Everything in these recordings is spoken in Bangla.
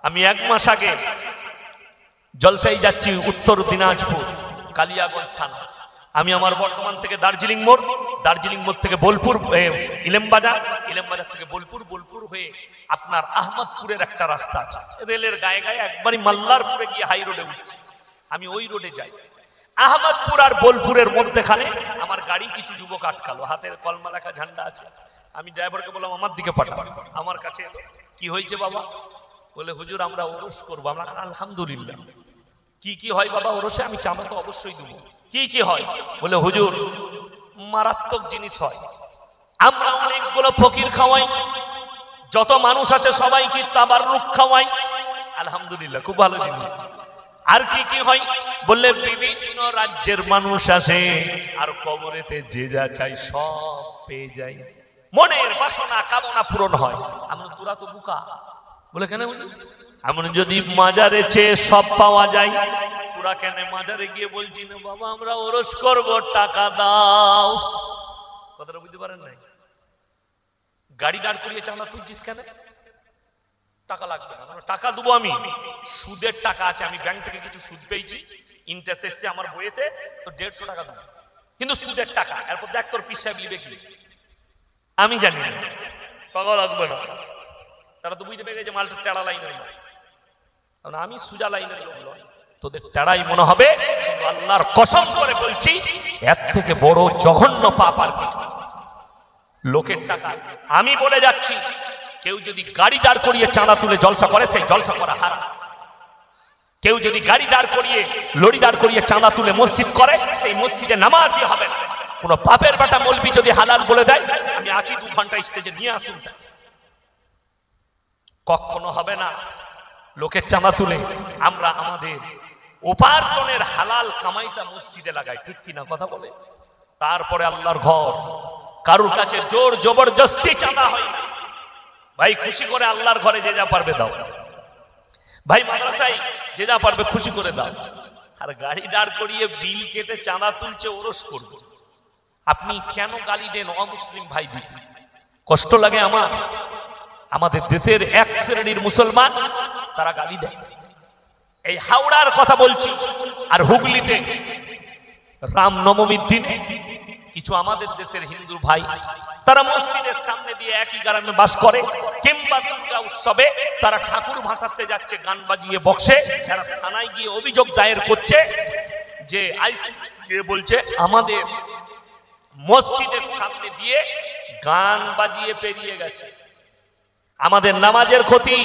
আমি এক মাস আগে জলসাই যাচ্ছি উত্তর দিনাজপুর কালিয়াগঞ্জ থানা। আমি আমার বর্তমান থেকে দার্জিলিং মোড় থেকে বোলপুর ইলেমবাজার থেকে বোলপুর হয়ে আপনার আহমদপুরের একটা রাস্তা আছে, রেলের গায়ে গায়ে একবারই মাল্লারপুরে গিয়ে হাই রোডে উঠছি। আমি ওই রোডে যাই। আহমদপুর আর বোলপুরের মধ্যেখানে আমার গাড়ি কিছু যুবক আটকালো, হাতের কলমা লেখা ঝান্ডা আছে। আমি ড্রাইভারকে বললাম আমার দিকে পাঠাবো। আমার কাছে কি হয়েছে বাবা? বলে হুজুর আমরা ওরস করবো। আমরা আলহামদুলিল্লাহ। কি হয় বাবা ওরসে? আমি চাঁদা তো অবশ্যই দেবো। কি হয়? বলে হুজুর মারাত্মক জিনিস হয়। আমরা অনেকগুলো ফকির খাওয়াই, যত মানুষ আছে সবাইকে তাবাররুক খাওয়াই। আলহামদুলিল্লাহ, খুব ভালো জিনিস। আর কি হয়? বললে বিভিন্ন রাজ্যের মানুষ আসে আর কবরেতে যে যা চাই সব পেয়ে যায়, মনের বাসনা কামনা পূরণ হয়। আমরা তোরা তো বুকা। বলে কেন? এমন যদি মাজারে চেয়ে সব পাওয়া যায়, তোরা কেন মাজারে গিয়ে বলছি না বাবা আমরা ওরস করব, টাকা দাও? কথাটা বুঝতে পারেন নাই? গাড়ি দাঁড় করিয়ে চাঁদা তুলছিস কেন? টাকা লাগবে না, টাকা দেবো আমি। সুদের টাকা আছে, আমি ব্যাংক থেকে কিছু সুদ পেয়েছি, ইন্টারেস্ট এসছে আমার বইয়েতে, তো 150 টাকা দেবো, কিন্তু সুদের টাকা। এরপর দেখ তোর পিস সাহেব লিবে কি, আমি জানি না, টাকা লাগবে না। তারা তো বুঝতে পেরে গেছে মালটা টেড়া লাইনের, কারণ আমি সুজা লাইনের লোক নয়, তোদের টেড়াই মনে হবে। আল্লাহর কসম করে বলছি এর থেকে বড় জঘন্য পাপ আর কিছু। লোকের টাকা আমি বলে যাচ্ছি, কেউ যদি গাড়ি দাঁড় করিয়ে চাঁদা তুলে জলসা করে, সেই জলসা করা হারাম। কেউ যদি গাড়ি দাঁড় করিয়ে লরি দাঁড় করিয়ে চাঁদা তুলে মসজিদ করে, সেই মসজিদে নামাজই হবে না। কোন পাপের বাটা মৌলবি যদি হালাল বলে দেয়, আমি আছি 2 ঘন্টা স্টেজে নিয়ে আসুন, কখনো হবে না। লোকের চাঁদা তুলে আমরা আমাদের উপার্জনের হালাল কামাইটা মসজিদে লাগাই, ঠিক কিনা কথা বলে? তারপরে আল্লাহর ঘর কারুর কাছে জোর জবরদস্তি চাঁদা হয় না। ভাই খুশি করে আল্লাহর ঘরে যে যা পারবে দাও, ভাই মাদ্রাসায় যে যা পারবে খুশি করে দাও। আর গাড়ি দাঁড় করিয়ে বিল কেটে চাঁদা তুলছে ওরস করবে। আপনি কেন গালি দেন অমুসলিম ভাই? দিকে কষ্ট লাগে আমার। আমাদের দেশের এক শ্রেণীর মুসলমান তারা গালি দেয়। এই হাওড়ার কথা বলছি, আর হুগলিতে রামনবমীর দিনে কিছু আমাদের দেশের হিন্দু ভাই তারা মসজিদের সামনে দিয়ে একই গ্রামে বাস করে, কিংবা দুর্গা উৎসবে তারা ঠাকুর ভাসাতে যাচ্ছে গান বাজিয়ে বক্সে। তারা থানায় গিয়ে অভিযোগ দায়ের করছে যে আইসি বলছে আমাদের মসজিদের সামনে দিয়ে গান বাজিয়ে পেরিয়ে গেছে, আমাদের নামাজের ক্ষতি,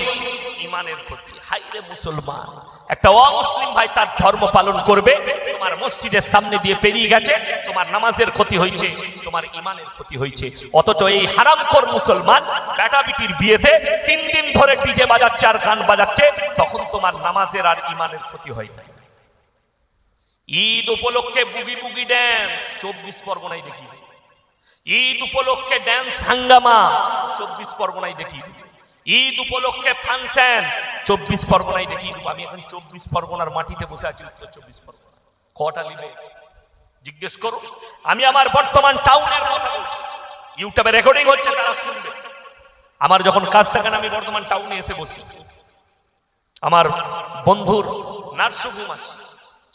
ইমানের ক্ষতি। হাইরে মুসলমান, একটা অমুসলিম ভাই তার ধর্ম পালন করবে, তোমার মসজিদের সামনে দিয়ে পেরিয়ে গেছে, তোমার নামাজের ক্ষতি হয়েছে, তোমার ইমানের ক্ষতি হয়েছে। অথচ এই হারামখোর মুসলমান বেটা বিটির বিয়েতে 3 দিন ধরে ডিজে বাজাচ্ছে আর গান বাজাচ্ছে, তখন তোমার নামাজের আর ইমানের ক্ষতি হয় না। ঈদ উপলক্ষে বুগি বুগি ড্যান্স 24 পরগনায় দেখি, ঈদ উপলক্ষে ড্যান্স হাঙ্গামা 24 পরগনায় দেখি, ঈদ উপলক্ষে ফাংশন 24 পরগনায় দেখি। আমি এখন 24 পরগনার মাটিতে বসে আছি, উত্তর 24 পরগনা। কটা লিবে জিজ্ঞেস করো। আমি আমার বর্তমান টাউনের কথা বলছি, ইউটিউবে রেকর্ডিং হচ্ছে, তারা শুনবে। আমার যখন কাজ থাকে না, আমি বর্তমান টাউনে এসে বসি। আমার বন্ধুর নার্সিংহোম আছে,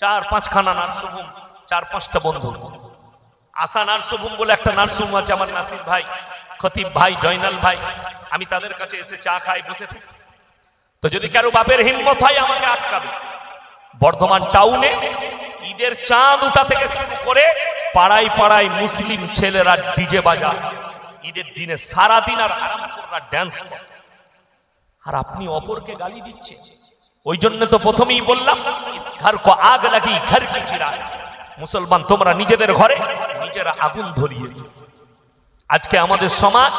4-5 খানা নার্সিংহোম, 4-5টা বন্ধু। আশা নার্সিংহোম বলে একটা নার্সিংহোম আছে, আমার নাসির ভাই, খতিব ভাই, জয়নাল ভাই, আমি তাদের কাছে এসে চা খাই, বসে থাকি। তো যদি কারো বাপের হিম্মত হয় আমাকে আটকাবে। বর্ধমান টাউনে ঈদের চাঁদ উঠা থেকে শুরু করে পাড়ায় পাড়ায় মুসলিম ছেলেরা ডিজে বাজায় ঈদের দিনে সারাদিন, আর হারামখোররা ড্যান্স করে। আর আপনি অপরকে গালি দিচ্ছেন। ওই জন্য তো প্রথমেই বললাম, ইস ঘর কো আগ লাগি ঘর কি চিরাগ। মুসলমান তোমরা নিজেদের ঘরে নিজেরা আগুন ধরিয়েছ। আজকে আমাদের সমাজ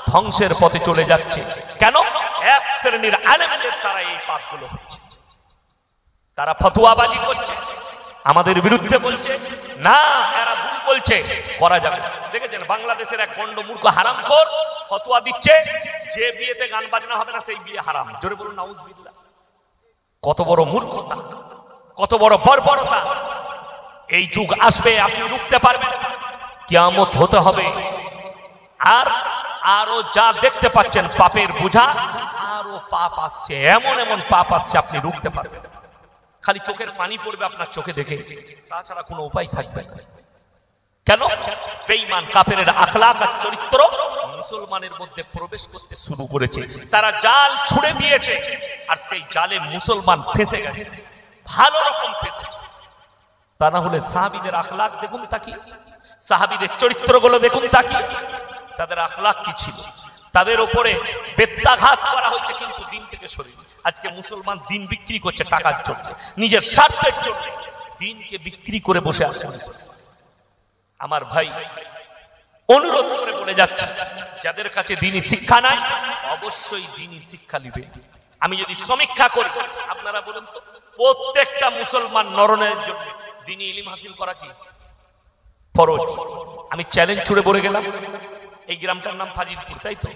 ধ্বংসের পথে চলে যাচ্ছে। কেন? এক শ্রেণীর আলেমদের দ্বারা এই পাপগুলো হচ্ছে। তারা ফতোয়াবাজি করছে, আমাদের বিরুদ্ধে বলছে, না এরা ভুল বলছে, করা যাবে। দেখেছেন বাংলাদেশের এক গন্ড মূর্খ হারামখোর ফতোয়া দিচ্ছে, যে বিয়েতে গান বাজনা হবে না সেই বিয়ে হারাম। জোরে বলুন নাউজুবিল্লাহ। কত বড় মূর্খতা, কত বড় বর্বরতা। এই যুগ আসবে, আপনি রুখতে পারবেন, কিয়ামত হতে হবে। আর আরো যা দেখতে পাচ্ছেন পাপের বোঝা আরো আরো পাপ আসছে, এমন এমন পাপ আসছে আপনি রুখতে পারবেন, খালি চোখের পানি পড়বে আপনার চোখে দেখে, তাছাড়া কোনো উপায় থাকবে না। কেন? বেঈমান কাফেরের আখলাক আর চরিত্র মুসলমানের মধ্যে প্রবেশ করতে শুরু করেছে, তারা জাল ছুড়ে দিয়েছে, আর সেই জালে মুসলমান ফেঁসে গেছে, ভালো রকম ফেঁসেছে। তা না হলে সাহাবীদের আখলাক দেখুন তাকি, সাহাবীদের চরিত্রগুলো দেখুন তাকি, তাদের আখলাক কি ছিল। তাদের উপরে বেত্যাঘাত করা হয়েছে কিন্তু দিন থেকে সরে। আজকে মুসলমান দিন বিক্রি করছে টাকার জন্য, নিজের স্বার্থের জন্য দিনকে বিক্রি করে বসে আছে। আমার ভাই, অনুরোধ করে বলে যাচ্ছে, যাদের কাছে দ্বীনি শিক্ষা নাই অবশ্যই দ্বীনি শিক্ষা নিবে। আমি যদি সমীক্ষা করি, আপনারা বলুন তো, প্রত্যেকটা মুসলমান নরনের জন্য দ্বীনি ইলম হাসিল করা কি ফরজ? আমি চ্যালেঞ্জ ছুড়ে বলে গেলাম, এই গ্রামটার নাম ফাজিলপুর, তাই তো?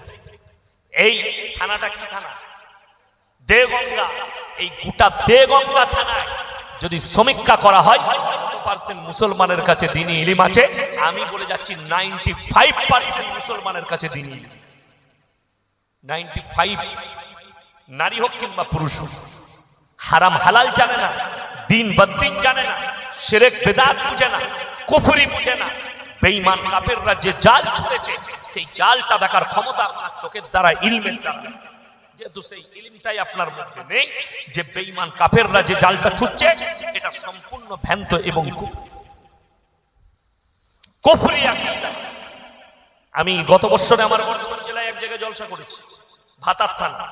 এই থানাটা কি থানা? দেগঙ্গা। এই গোটা দেগঙ্গা থানায় যদি সমীক্ষা করা হয় মুসলমানের কাছে দ্বীনি ইলম আছে, আমি বলে যাচ্ছি 95% মুসলমানের কাছে দ্বীনি ইলম। 95, নারী হোক কিংবা পুরুষ হোক, হারাম হালাল জানে না, দিন বদ্দিন জানে না, শিরক বিদআত বুঝে না, কুফরি বুঝে না। বেঈমান কাফেররা যে জাল ছুঁড়েছে, সেই জালটা দেখার ক্ষমতা আপনার চোখের দ্বারা, ইলমের দ্বারা, যেহেতু সেই ইলমটাই আপনার মধ্যে নেই, যে বেঈমান কাফেররা যে জালটা ছুঁড়ছে এটা সম্পূর্ণ ভ্রান্ত এবং কুফরি আকীদা। আমি গত বছরে আমার বর্ধমান জেলায় এক জায়গায় জলসা করেছি, ভাতার থানা।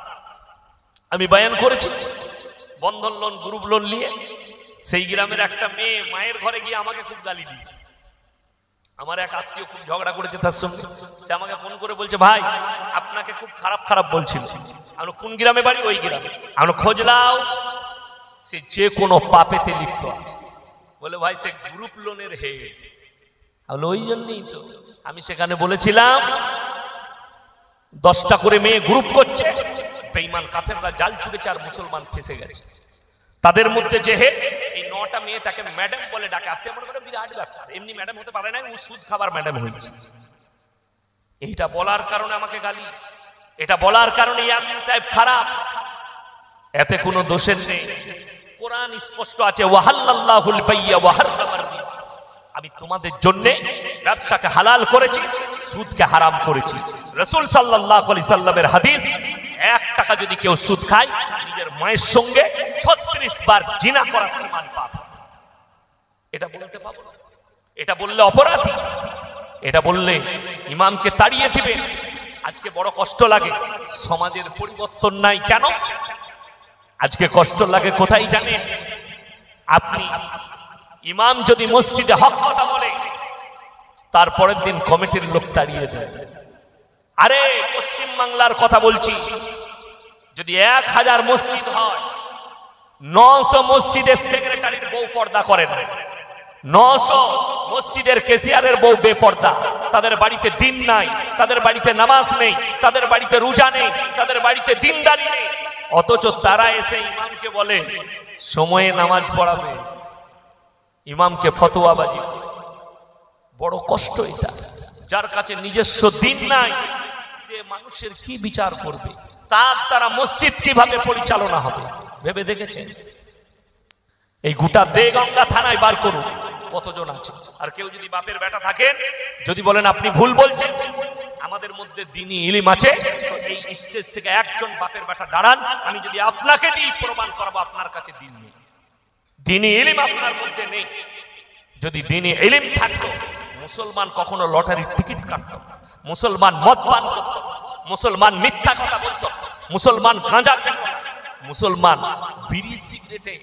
আমি বয়ান করেছি বন্ধন লোন, গ্রুপ লোন নিয়ে। সেই গ্রামের একটা মেয়ে মায়ের ঘরে গিয়ে আমাকে খুব গালি দিয়েছে। আমার এক আত্মীয় খুব ঝগড়া করেছে তার সঙ্গে, সে আমাকে ফোন করে বলছে, ভাই আপনাকে খুব খারাপ খারাপ বলছিল। আমরা কোন গ্রামে বাড়ি? ওই গ্রামে। আমরা খোঁজলাম, সে যে কোনো পাপেতে লিপ্ত আছে। বলে ভাই সে গ্রুপ লোনের হেড। ওই জন্যই তো আমি সেখানে বলেছিলাম 10টা করে মেয়ে গ্রুপ করছে, বেঈমান কাফেররা জাল ছুঁড়েছে আর মুসলমান ফেঁসে গেছে। তাদের মধ্যে যে হেড, এই 9টা মেয়ে তাকে ম্যাডাম বলে ডাকে। আসে মনে করে বিরাট ব্যাপার, এমনি ম্যাডাম হতে পারে না, ও সুদ খাবার ম্যাডাম হয়েছে। এইটা বলার কারণে আমাকে গালি, এটা বলার কারণে ইয়াসিন সাহেব খারাপ, এতে কোনো দোষের নেই। কোরআন স্পষ্ট আছে, ওয়াহাল্লাল্লাহুল বাইয়া ওয়া হাররামার রিবা। আমি তোমাদের জন্য ব্যবসাকে হালাল করেছি, সুদকে হারাম করেছি। রাসূল সাল্লাল্লাহু আলাইহি সাল্লামের হাদিস, 1 টাকা যদি কেউ সুদ খায়, নিজের মায়ের সঙ্গে 36 বার জিনা করার সমান পাপ। এটা বলতে পাবো না, এটা বললে অপরাধী, এটা বললে ইমামকে তাড়িয়ে দিবে। আজকে বড় কষ্ট লাগে, সমাজের পরিবর্তন নাই। কেন আজকে কষ্ট লাগে? কোথায় জানেন? আপনি ইমাম যদি মসজিদে হক কথা বলে, তারপরের দিন কমিটির লোক তাড়িয়ে দেয়। আরে পশ্চিম বাংলার কথা বলছি, যদি 1000 মসজিদ হয়, 900 মসজিদের সেক্রেটারির বউ পর্দা করে না, 900 মসজিদের কেসিয়ারের বউ বেপর্দা। তাদের বাড়িতে দিন নাই, তাদের বাড়িতে নামাজ নেই, তাদের বাড়িতে রোজা নেই, তাদের বাড়িতে দিনদারি নেই, অথচ তারা এসে ইমামকে বলে সময়ে নামাজ পড়াবে, ইমামকে ফতোয়াবাজি। বড় কষ্ট এটা। যার কাছে নিজস্ব দিন নাই, সে মানুষের কি বিচার করবে? তার দ্বারা মসজিদ কিভাবে পরিচালনা হবে ভেবে দেখেছেন? এই গোটা দেগঙ্গা থানায় বার করুন কতজন আছে। আর কেউ যদি বাপের বেটা থাকেন, যদি বলেন আপনি ভুল বলছেন, আমাদের মধ্যে দ্বীনি ইলম আছে, এই স্টেজ থেকে একজন বাপের বেটা দাঁড়ান, আমি যদি আপনাকে দিয়ে প্রমাণ করাবো আপনার কাছে দ্বীন নেই, দ্বীনি ইলম আপনার মধ্যে নেই। যদি দ্বীনি ইলম থাকতো, মুসলমান কখনো লটারির টিকিট কাটতো, মুসলমান মদ পান করত, মুসলমান মিথ্যা কথা বলতো, মুসলমান গাঁজা খেত, মুসলমান বিড়ি সিগারেটে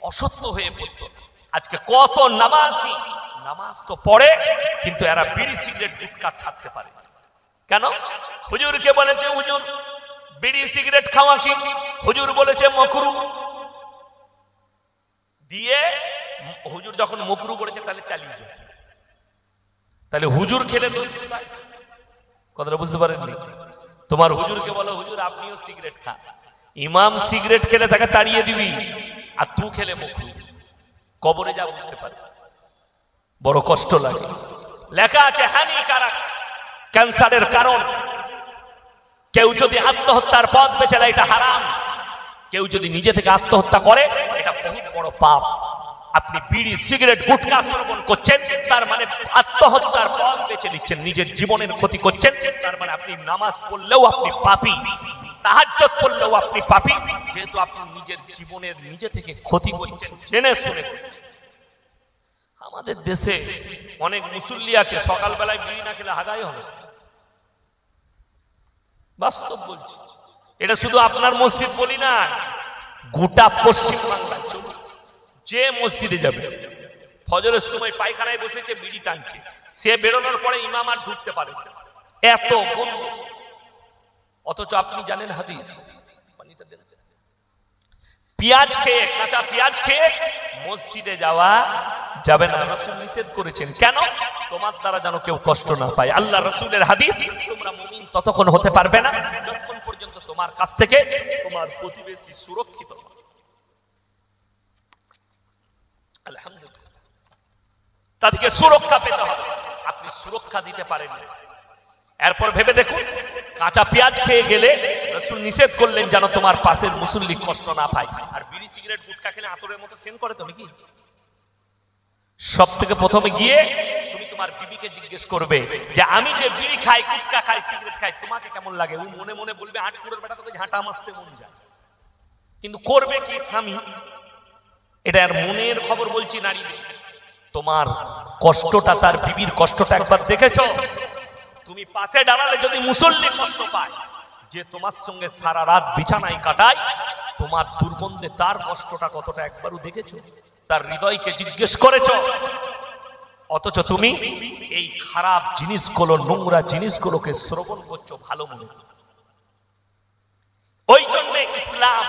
অসুস্থ হয়ে পড়তো। আজকে কত নামাজি নামাজ তো পড়ে, কিন্তু এরা বিড়ি সিগারেট গুটখা ছাড়তে পারে। কেন? হুজুরকে বলেছে হুজুর বিড়ি সিগারেট খাওয়া কি? হুজুর বলেছে মাকরুহ। দিয়ে হুজুর যখন মাকরুহ বলেছে, তাহলে চালিয়ে যায়। তাহলে হুজুর খেলে তো কথাটা বুঝতে পারেননি? তোমার হুজুরকে বলো হুজুর আপনিও সিগারেট খান, ইমাম সিগারেট খেলে তাকে তাড়িয়ে দিবি, আর তুই খেলে মাকরুহ, কবরে যা বুঝতে পারে। বড় কষ্ট লাগে। লেখা আছে হানিকারক, ক্যান্সারের কারণ। কেউ যদি আত্মহত্যার পথ বেছে নেয় এটা হারাম, কেউ যদি নিজে থেকে আত্মহত্যা করে এটা বহুত বড় পাপ। আপনি বিড়ি সিগারেট গুটখা সেবন করছেন, তার মানে আত্মহত্যার পথ বেছে নিচ্ছেন, নিজের জীবনের ক্ষতি করছেন। তার মানে আপনি নামাজ পড়লেও আপনি পাপী, তাহাজ্জুদ পড়লেও আপনি পাপী, যেহেতু আপনি নিজের জীবনের নিজে থেকে ক্ষতি করছেন জেনে শুনে। আমাদের দেশে অনেক মুসল্লি আছে সকালবেলায় বিড়ি না খেলে হাগাই হবে, বাস্তব বলছি। এটা শুধু আপনার মসজিদ বলি না, গোটা পশ্চিম বাংলায় যে মসজিদে যাবে ফজরের সময় পায়খানায় বসেছে বিড়ি টানছে, সে বেরোনোর পরে ইমাম আর ঢুকতে পারে না, এত গন্ধ। অথচ আপনি জানেন হাদিস, পেঁয়াজ খেয়ে, কাঁচা পেঁয়াজ খেয়ে মসজিদে যাওয়া যাবে না, রাসূল নিষেধ করেছেন। কেন? তোমার দ্বারা যেন কেউ কষ্ট না পায়। আল্লাহ রাসূলের হাদিস, তোমরা মুমিন ততক্ষণ হতে পারবে না যতক্ষণ পর্যন্ত তোমার কাছ থেকে তোমার প্রতিবেশী সুরক্ষিত। আলহামদুলিল্লাহ, তাদেরকে সুরক্ষা পেতে হবে, আপনি সুরক্ষা দিতে পারেন না। এরপর ভেবে দেখুন, কাঁচা পেঁয়াজ খেয়ে গেলে রাসূল নিষেধ করলেন যেন তোমার পাশের মুসল্লি কষ্ট না পায়। আর বিড়ি সিগারেট গুটখা খেলে আতরের মতো সেন করে তো নাকি? সব থেকে প্রথমে গিয়ে তুমি তোমার বিবিকে জিজ্ঞেস করবে যে আমি যে বিড়ি খাই, গুটখা খাই, সিগারেট খাই, তোমাকে কেমন লাগে? ও মনে মনে বলবে আট কুড়ের বেটা তোকে ঝাঁটা মারতে মন যায়, কিন্তু করবে কি স্বামী? এটা আর মনের খবর বলছি নারী, তোমার কষ্টটা, তার বিবির কষ্টটা একবার দেখেছো? তুমি পাশে দাঁড়ালে যদি মুসল্লি কষ্ট পায়, যে তোমার সঙ্গে সারা রাত বিছানায় কাটায়, তোমার দুর্গন্ধে তার কষ্টটা কতটা একবারও দেখেছো? তার হৃদয়কে জিজ্ঞেস করেছো? অথচ তুমি এই খারাপ জিনিসগুলো, নোংরা জিনিসগুলোকে শ্রবণ করছো ভালো মনে। ওই জন্য ইসলাম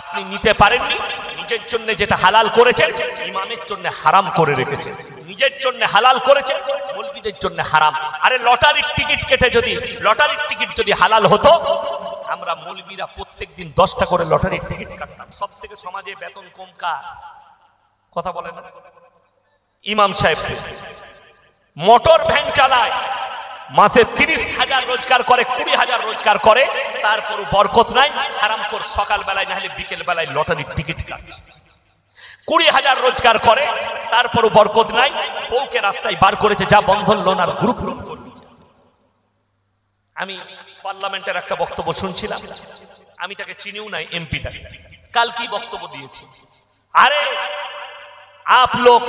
আপনি নিতে পারেননি। নিজের জন্য যেটা হালাল করেছেন, ইমামের জন্য হারাম করে রেখেছেন। নিজের জন্য হালাল করেছেন, মৌলবীদের জন্য হারাম। আরে লটারির টিকিট কেটে যদি, লটারির টিকিট যদি হালাল হতো, আমরা মৌলবীরা প্রত্যেকদিন 10টা করে লটারির টিকিট কাটতাম। সব থেকে সমাজে বেতন কম কার? কথা বলে না? ইমাম সাহেব মোটর ভ্যান চালায়, মাসে 30,000 রোজগার করে, 20,000 রোজগার করে, তারপরও বরকত নাই। হারামখোর সকাল বেলায় না হলে বিকেল বেলায় লটারির টিকিট কাটে। 20,000 রোজগার করে, তারপরও বরকত নাই। বউকে রাস্তায় বার করেছে, যা বন্ধন লোন আর গ্রুপ করবে। আমি পার্লামেন্টের একটা বক্তব্য শুনছিলাম, আমি তাকে চিনিও নাই, এমপিটা কাল কি বক্তব্য দিয়েছে। अरे आप लोग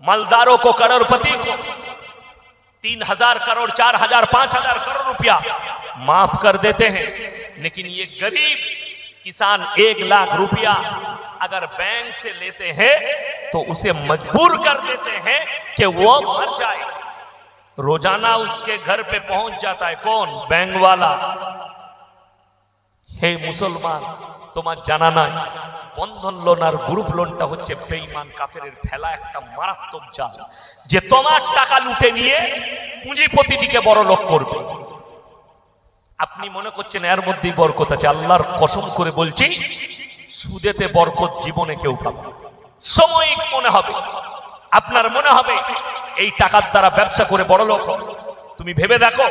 मालदारों को, करोड़पति को 3,000 करोड़, 4,000, 5,000 करोड़ रुपया माफ कर देते हैं, लेकिन ये गरीब किसान 1 लाख रुपया अगर बैंक से लेते हैं तो उसे मजबूर कर देते हैं कि वो मर जाए। रोजाना उसके घर पे पहुंच जाता है कौन? बैंक वाला। हे मुसलमान, তোমার জানা নাই বন্ধন লোন আর গ্রুপ লোনটা হচ্ছে বেঈমান কাফেরের ফেলা একটা মারাত্মক জাল, যে তোমার টাকা লুটে নিয়ে পুঁজিপতিদিকে বড় লোক করবে। আপনি মনে করছেন এর মধ্যেই বরকত আছে? আল্লাহর কসম করে বলছি, সুদেতে বরকত জীবনে কেউ পাবে না। সাময়িক মনে হবে, আপনার মনে হবে এই টাকার দ্বারা ব্যবসা করে বড় লোক হবে। তুমি ভেবে দেখো,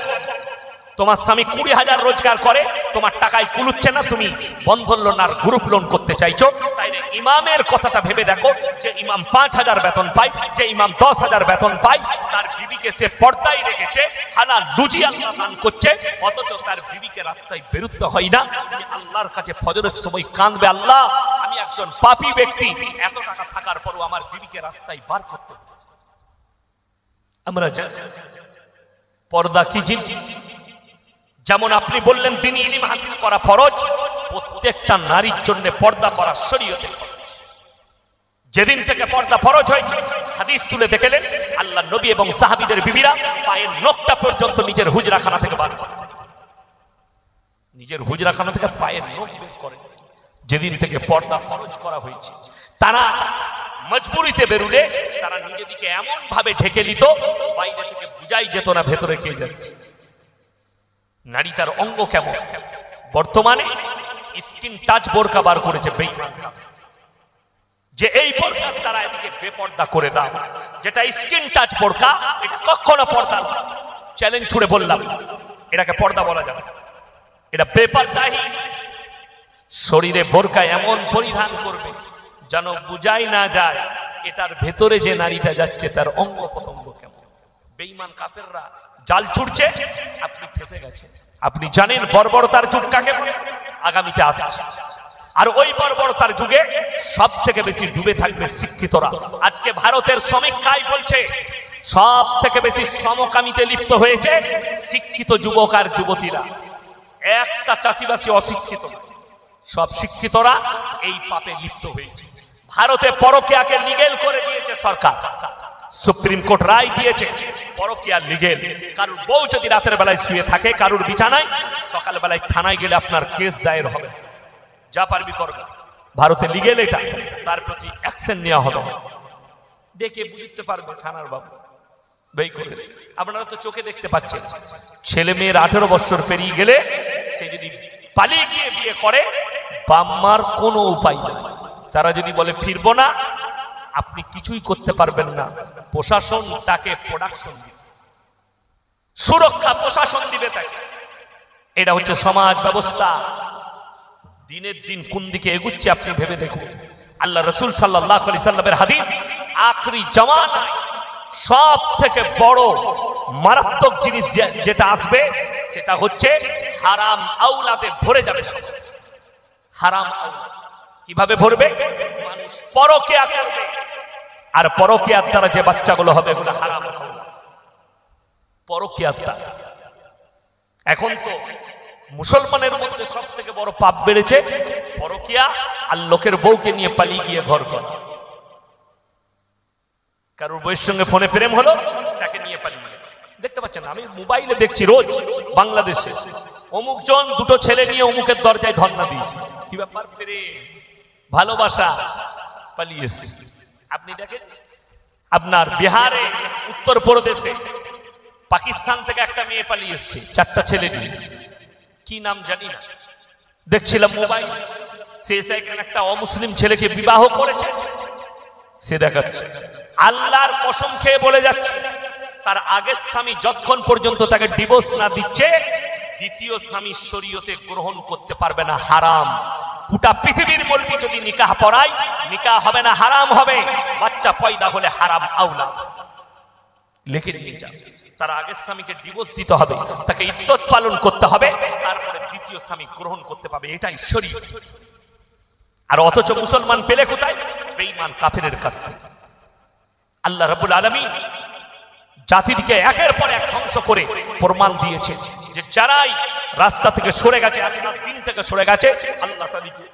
তোমার স্বামী 20,000 রোজগার করে, তোমার টাকায় কুলুচ্ছে না, তুমি বন্ধন লোন আর গ্রুপ লোন করতে চাইছো। তাই ইমামের কথাটা ভেবে দেখো, যে ইমাম 5,000 বেতন পায়, যে ইমাম 10,000 বেতন পায়, তার বিবিকে সে পর্দায় রেখেছে, হালাল রুজি আল্লাহ দান করছে, অথচ তার বিবিকে রাস্তায় বেরোতে হয় না। আল্লাহর কাছে ফজরের সময় কাঁদবে, আল্লাহ আমি একজন পাপী ব্যক্তি, এত টাকা থাকার পরও আমার বিবিকে রাস্তায় বার করতে। আমরা জানি পর্দা কি জিনিস। যেমন আপনি বললেন দ্বীনি ইলম হাসিল করা ফরজ, প্রত্যেকটা নারীর জন্য পর্দা করা শরীয়তে ফরজ। যেদিন থেকে পর্দা ফরজ হয়েছে, হাদিস তুলে দেখলেন আল্লাহ নবী এবং সাহাবীদের বিবিরা পায়ের নখটা পর্যন্ত নিজের হুজরাখানা থেকে বার করে, নিজের হুজরাখানা থেকে পায়ের নখ বের করে। যেদিন থেকে পর্দা ফরজ করা হয়েছে, তারা মজবুরিতে বেরুলে তারা নিজেদিকে এমন ভাবে ঢেকে নিত, বাইরে থেকে বুঝাই যেত না ভেতরে কে যাচ্ছে। নারীটার অঙ্গ কেমন? বর্তমানে স্কিন টাচ বোরকা বার করেছে বেঈমান কাফের, যে এই বোরকার দ্বারা এদিকে বেপর্দা করে দাও। যেটা স্কিন টাচ বোরকা, এটা কখনো পর্দা না। চ্যালেঞ্জ ছুড়ে বললাম, এটাকে পর্দা বলা যাবে, এটা বেপরদাহি। শরীরে বোরকা এমন পরিধান করবে যেন বুঝাই না যায় এটার ভেতরে যে নারীটা যাচ্ছে তার অঙ্গ প্রত্যঙ্গ কেমন। বেঈমান কাফেররা জাল ছুড়ছে, আপনি ফেসে গেছেন। আপনি জানেন বর্বরতার যুগ কাকে আগামীতে আসছে, আর ওই বর্বরতার যুগে সব থেকে বেশি ডুবে থাকবে শিক্ষিতরা। আজকে ভারতের সমীক্ষায় বলছে সব থেকে বেশি সমকামিতে লিপ্ত হয়েছে শিক্ষিত যুবক আর যুবতীরা। একটা চাষিবাসী অশিক্ষিত, সব শিক্ষিতরা এই পাপে লিপ্ত হয়েছে। ভারতে পরকীয়াকে লিগেল করে দিয়েছে সরকার, সুপ্রিম কোর্ট রায় দিয়েছে পরকীয়া লিগেল। কারুর বউ যদি রাতের বেলায় শুয়ে থাকে কারুর বিছানায়, সকাল বেলায় থানায় গেলে আপনার কেস দায়ের হবে, যা পারবি করবে। ভারতে লিগেল এটা, তার প্রতি অ্যাকশন নেওয়া হবে। দেখে বুঝতে পারবে থানার বাবু বেই করে। আপনারা তো চোখে দেখতে পাচ্ছেন, ছেলে মেয়ের 18 বছর পেরিয়ে গেলে সে যদি পালিয়ে গিয়ে বিয়ে করে, বাম্মার কোনো উপায় নেই। তারা যদি বলে ফিরবো না, আপনি কিছুই করতে পারবেন না। প্রশাসন তাকে প্রোডাকশন দিবে, সুরক্ষা প্রশাসন দিবে তাকে। এটা হচ্ছে সমাজ ব্যবস্থা। দিনের দিন কোন দিকে এগুচ্ছে আপনি ভেবে দেখুন। আল্লাহ রাসূল সাল্লাল্লাহু আলাইহি সাল্লামের হাদিস, আখরি জামানায় সব থেকে বড় মারাত্মক জিনিস যেটা আসবে সেটা হচ্ছে হারাম আওলাদে ভরে যাবে। হারাম আওলাদ কিভাবে ভরবে? মানুষ পরকীয়া করবে, আর পরকীয়ার দ্বারা যে বাচ্চাগুলো হবে এগুলো হারাম আওলাদ। পরকীয়ার দ্বারা এখন তো মুসলমানের মধ্যে সব থেকে বড় পাপ বেড়েছে পরকীয়া, আর লোকের বউকে নিয়ে পালিয়ে গিয়ে ঘর করা। কারোর বউয়ের সঙ্গে ফোনে প্রেম হলো, তাকে নিয়ে পালিয়ে দেখতে পাচ্ছেন। আমি মোবাইলে দেখছি রোজ বাংলাদেশে অমুক জন দুটো ছেলে নিয়ে অমুকের দরজায় ধর্ণা দিয়েছে। কি ব্যাপার? প্রেম, ভালোবাসা, পালিয়েছে। আপনি দেখেন আপনার বিহারে, উত্তরপ্রদেশে, পাকিস্তান থেকে একটা মেয়ে পালিয়ে এসছে 4টা ছেলে নিয়ে। কি নাম জানি না, দেখছিলাম মোবাইল। সে এখানে একটা অমুসলিম ছেলেকে বিবাহ করেছে, সে দেখাচ্ছে। আল্লাহর কসম খেয়ে বলে যাচ্ছে, তার আগের স্বামী যতক্ষণ পর্যন্ত তাকে ডিভোর্স না দিচ্ছে, দ্বিতীয় স্বামী শরীয়তে গ্রহণ করতে পারবে না, হারাম। গোটা পৃথিবীর বলবি যদি নিকাহ পড়ায়, নিকাহ হবে না, হারাম হবে। বাচ্চা পয়দা হলে হারাম আওলাদ। লিখে নিয়ে যান, তার আগের স্বামীকে ডিভোর্স দিতে হবে, তাকে ইদ্দত পালন করতে হবে, তারপরে দ্বিতীয় স্বামী গ্রহণ করতে পারবে। এটাই শরীয়ত। আর অথচ মুসলমান পেলে কোথায়? বেঈমান কাফেরের কাছ থেকে। আল্লাহ রাব্বুল আলামিন জাতিকে একের পর এক ধ্বংস করে প্রমাণ দিয়েছে যে যারাই রাস্তা থেকে সরে গেছে, দিন থেকে সরে গেছে, আল্লাহ তাদেরকে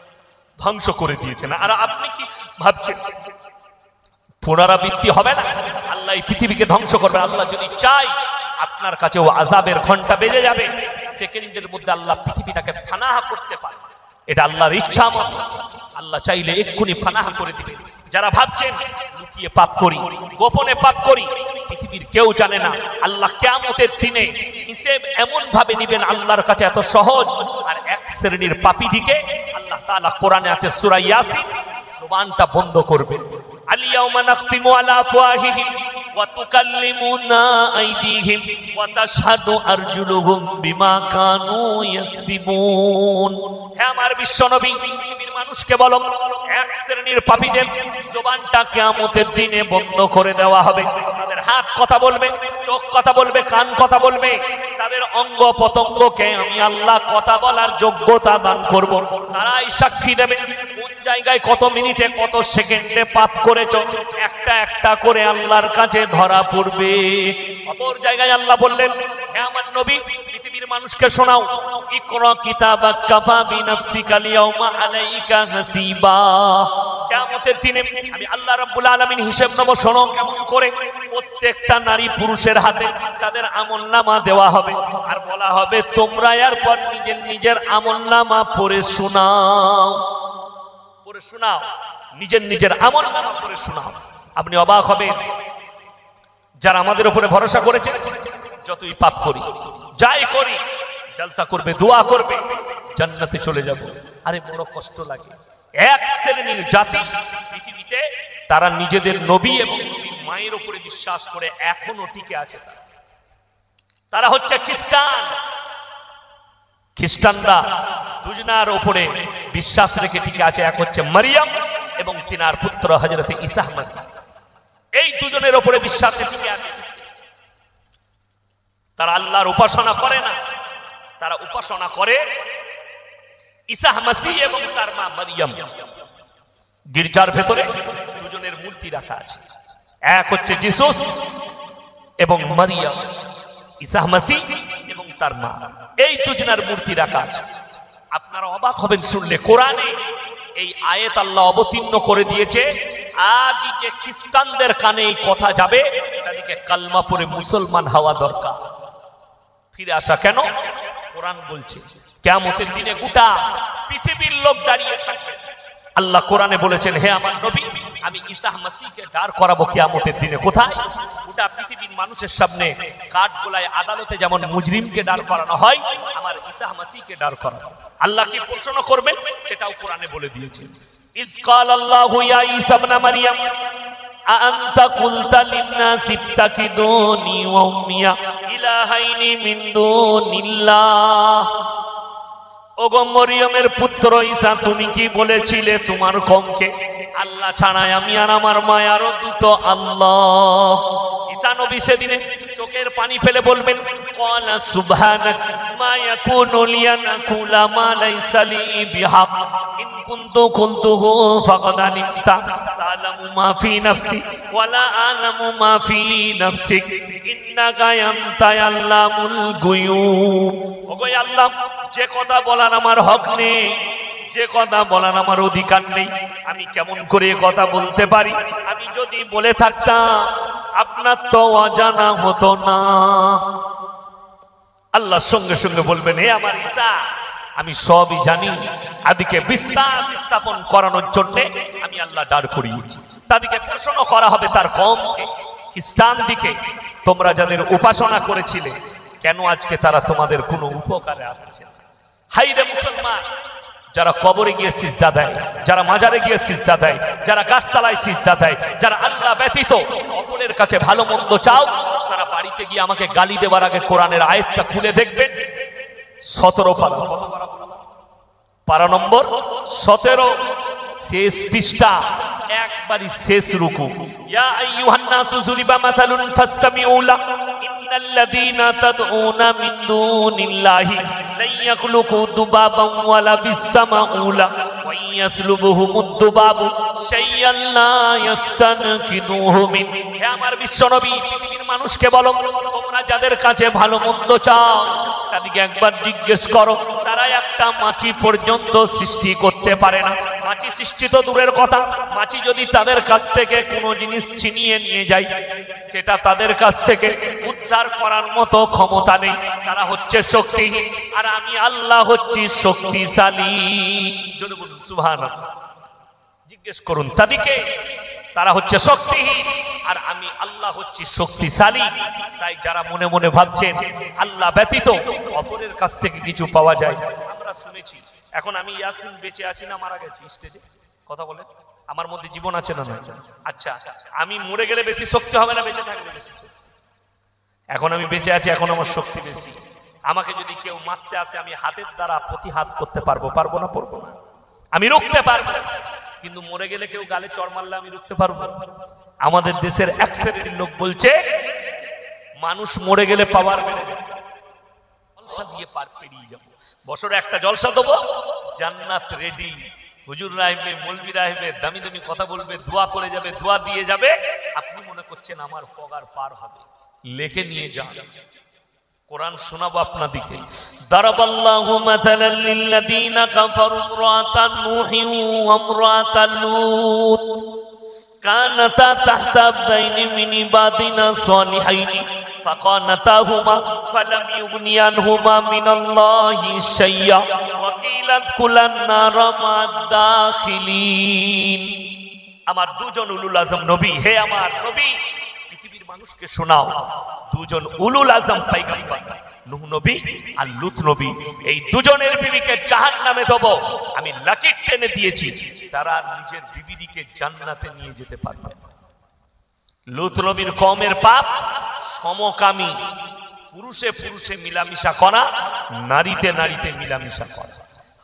ধ্বংস করে দিয়েছেন। আর আপনি কি ভাবছেন পুনরাবৃত্তি হবে না? আল্লাহ এই পৃথিবীকে ধ্বংস করবে। আল্লাহ যদি চাই, আপনার কাছেও আযাবের ঘন্টা বেজে যাবে, সেকেন্ডের মধ্যে আল্লাহ পৃথিবীটাকে ফানাহা করতে পারে। এটা আল্লাহর ইচ্ছা মত। আল্লাহ চাইলে এক্ষুনি ফানাহা করে দিবেন। যারা ভাবছেন লুকিয়ে পাপ করি, গোপনে পাপ করি, পৃথিবীর কেউ জানে না। আল্লাহ কিয়ামতের দিনে হিসেব এমন ভাবে নেবেন, আল্লাহর কাছে এত সহজ। আর এক শ্রেণীর পাপী দিকে আল্লাহ তাআলা কোরআনে আছে সূরা ইয়াসিন, জবানটা বন্ধ করবেন। আল-ইয়াওমা নাখতিমু আলা আফওয়াহিহিম ওয়া তুকাল্লিমুনা আইদিহিম ওয়া তাশহাদু আরজুলুহুম বিমা কানু ইয়াকসিবুন। হে আমার বিশ্বনবী, পৃথিবীর মানুষকে বলো, এক শ্রেণীর পাপীদের জবানটা কিয়ামতের দিনে বন্ধ করে দেওয়া হবে। তাদের হাত কথা বলবে, চোখ কথা বলবে, কান কথা বলবে, তাদের অঙ্গ প্রত্যঙ্গকে আমি আল্লাহ কথা বলার যোগ্যতা দান করব। তারাই সাক্ষী দেবে কোন জায়গায় কত মিনিটে কত সেকেন্ডে পাপ করেছো, একটা একটা করে আল্লাহর কাছে ধরা পড়বে। অপর জায়গায় আল্লাহ বললেন, হে আমার নবী, পৃথিবীর মানুষকে শোনাও, ইকরা কিতাবাক কাফা বিনাফসিকা আল-ইয়াওমা আলাইকা হাসিবা। কিয়ামতের দিনে আমি আল্লাহ রাব্বুল আলামিন হিসাব নেব। শোনো কেমন করে? প্রত্যেকটা নারী পুরুষের হাতে তাদের আমলনামা দেওয়া হবে, আর বলা হবে তোমরা এরপর নিজের নিজের আমলনামা পড়ে শোনাও। পড়ে শোনাও, নিজের নিজের আমলনামা পড়ে শোনাও। আপনি অবাক হবেন, যারা আমাদের উপরে ভরসা করেছে, যতই পাপ করি, যাই করি, জলসা করবে, দোয়া করবে, জান্নাতে চলে যাব। আরে বড় কষ্ট লাগে। এক শ্রেণীর জাতি পৃথিবীতে, তারা নিজেদের নবী এবং নবীর মায়ের উপরে বিশ্বাস করে এখনো টিকে আছে। তারা হচ্ছে খ্রিস্টান। খ্রিস্টানরা দুজনার উপরে বিশ্বাস রেখে টিকে আছে, এক হচ্ছে মারিয়াম এবং তিনার পুত্র হযরত ঈসা মাসীহ। এই দুজনের উপরে বিশ্বাস টিকে আছে। তারা আল্লাহর উপাসনা করে না, তারা উপাসনা করে ঈসা মাসীহ এবং তার মা মারিয়াম। গির্জার ভেতরে দুজনের মূর্তি রাখা আছে, এক হচ্ছে যিশুস এবং মারিয়াম, ঈসা মাসীহ এবং তার মা, এই দুজনের মূর্তি রাখা আছে। আপনারা অবাক হবেন শুনলে, কোরআনে এই আয়াত আল্লাহ অবতীর্ণ করে দিয়েছে। আজ যে খ্রিস্টানদের কানে এই কথা যাবে, তাদেরকে কালমা পড়ে মুসলমান হওয়া দরকার। ফিরে আসা কেন? কোরআন বলছে কিয়ামতের দিনে গোটা পৃথিবীর লোক দাঁড়িয়ে থাকবে। আল্লাহ কোরআনে বলেছেন, হে আমার নবী, আমি ঈসা মাসীহকে দাঁড় করাবো কিয়ামতের দিনে। কোথায়? গোটা পৃথিবীর মানুষের সামনে কাঠগোলায় আদালতে যেমন মুজরিমকে দাঁড় করানো হয়, আমার ঈসা মাসীহকে দাঁড় করানো। আল্লাহ কি প্রশ্ন করবেন সেটাও কোরআনে বলে দিয়েছেন। ইয ক্বালাল্লাহু ইয়া ঈসা ইবনে মারইয়াম আ'আনতা কুলতা লিন-নাসি ইত্তাকিদুনি ওয়া উম্মিয়া ইলাহাইনি মিন দুনিল্লাহ। ওগো মরিয়মের পুত্র ঈসা, তুমি কি বলেছিলে তোমার কওমকে আল্লাহ ছাড়াই আমি আর আমার মায়ারও দুটো আল্লাহ? ঈসা নবী সেদিনে চোখের পানি ফেলে বলবেন, ক্বালা সুবহানাক মা ইয়াকুনু লি আন আকুলা মা লাইসা লি বিহাক ইন কুনতু কুলতুহু ফাকাদ আলিমতা তা'লামু মা ফি নাফসি ওয়া লা আ'লামু মা ফি নাফসিক ইন্নাকা আনতা আল্লামুল গুয়ুব। ওগো আল্লাহ, যে কথা বলার আমার হক নেই, যে কথা বলার আমার অধিকার নেই, আমি কেমন করে কথা বলতে পারি? আমি যদি বলে থাকতাম আপনার তো অজানা হতো না। আল্লাহ সঙ্গে সঙ্গে বলবেন, হে আমার ঈসা, আমি সবই জানি। আদিকে বিশ্বাস স্থাপন করানোর জন্য আমি আল্লাহ দাঁড় করিয়েছি। তাদেরকে প্রশ্ন করা হবে তার কওমকে, খ্রিস্টান দিকে, তোমরা যাদের উপাসনা করেছিলে কেন আজকে তারা তোমাদের কোনো উপকারে আসছে? হাই রে মুসলমান, যারা কবরে গিয়ে সিজদা দেয়, যারা মাজারে গিয়ে সিজদা দেয়, যারা গাছতলায় সিজদা দেয়, যারা আল্লাহ ব্যতীত অপরের কাছে ভালো মন্দ চাও, তারা বাড়িতে গিয়ে আমাকে গালি দেওয়ার আগে কোরআনের আয়াতটা খুলে দেখবেন। 17 পারা নম্বর 17, শেষ পৃষ্ঠা, একবারই শেষ রুকু। ইয়া আইয়ুহান নাসু যুরিবা মাসালুন ফাসতামিউ লা ইন্নাল্লাযীনা তাদউনা মিন দুনিল্লাহি লা ইয়াখলুকু দুবাবান ওয়ালা বিসতামাউ লা ওয়া ইয়াসলুবুহুমুদ দুবাবু শাইয়ান লা ইস্তানকিদুহু মিন। হে আমার বিশ্বনবী, পৃথিবীর মানুষকে বলো, তোমরা যাদের কাছে ভালো মন্দ চাও তাদেরকে একবার জিজ্ঞেস করো, তারা একটা মাছি পর্যন্ত সৃষ্টি করতে পারে না। মাছি সৃষ্টি তো দূরের কথা, মাছি যদি তাদের কাছ থেকে কোনো জিনিস ছিনিয়ে নিয়ে যায়, সেটা তাদের কাছ থেকে উদ্ধার করার মতো ক্ষমতা নেই। তারা হচ্ছে শক্তিহীন, আর আমি আল্লাহ হচ্ছি শক্তিশালী। যদি বলুন সুবহানাল্লাহ। জিজ্ঞেস করুন তাদেরকে, তারা হচ্ছে শক্তিহীন আর আমি আল্লাহ হচ্ছি শক্তিশালী। তাই যারা মনে মনে ভাবছেন আল্লাহ ব্যতীত অপরের কাছ থেকে কিছু পাওয়া যায়, আমরা শুনেছি। এখন আমি ইয়াসিন বেঁচে আছি না মারা গেছি? স্টেজে কথা বলেন, আমার মধ্যে জীবন আছে না না? আচ্ছা, আমি মরে গেলে বেশি শক্তি হবে না বেঁচে থাকলে বেশি শক্তি? এখন আমি বেঁচে আছি, এখন আমার শক্তি বেশি। আমাকে যদি কেউ মারতে আসে, আমি হাতের দ্বারা প্রতিহাত করতে পারবো, পারবো না? পারবো না, আমি রুখতে পারবো। কিন্তু মরে গেলে কেউ গালে চড় মারলে আমি রুখতে পারবো? আমাদের দেশের এক শ্রেণীর লোক বলছে মানুষ মরে গেলে পাওয়ার বেড়ে যাবে, জলসা দিয়ে পার পেরিয়ে যাবো, বছরে একটা জলসা দেবো, জান্নাত রেডি। হুজুররা আসবে, মৌলবীরা আসবে, দামি দামি কথা বলবে, দোয়া করে যাবে, দোয়া দিয়ে যাবে। আপনি মনে করছেন আমার পগার পার হবে, লেখে নিয়ে যান। কোরআন শোনাবো আপনাদিকে। দারাবাল্লাহু মাসালাল লিল্লাযীনা কাফারু ইমরাতান নূহিন ওয়া ইমরাতাল লূত কানাতা তাহতা আবদাইনি মিন ইবাদিনা সালিহাইনি ফাকানাতাহুমা ফালাম ইউগনি আনহুমা মিনাল্লাহি শাইয়্যা ওয়া কিলা ইদখুলান নারা মা'আদ দাখিলিন। আমার দুজন উলুল আজম নবী, হে আমার নবী, পৃথিবীর মানুষকে শোনাও, দুজন উলুল আজম পয়গম্বর, নূহ নবী আর লূত নবী, এই দুজনের বিবিকে জাহান্নামে দেব। আমি লাকির টেনে দিয়েছি, তারা নিজের বিবিদিকে জান্নাতে নিয়ে যেতে পারবে। লূত নবীর কওমের পাপ সমকামী, পুরুষে পুরুষে মিলামিশা করা, নারীতে নারীতে মিলামিশা করা।